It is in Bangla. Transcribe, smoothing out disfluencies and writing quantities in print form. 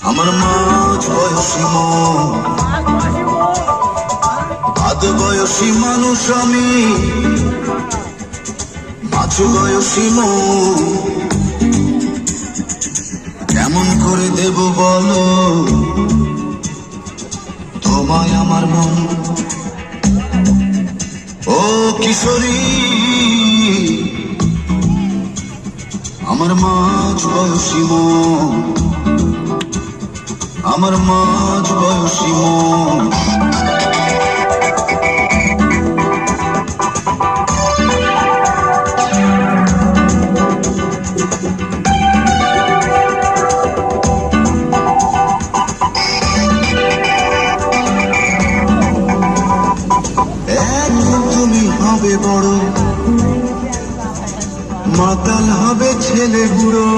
আমার মাঝ বয়সী মন, আদ বয়সী মানুষ আমি, মাঝ বয়সী মন। কেমন করে দেব বলো তোমায় আমার মন? ও কিশোরী, আমার মাঝ বয়সী মন, আমার মাঝ বয়সী মন। একদিন তুমি হবে বড়, মাতাল হবে ছেলে বুড়ো,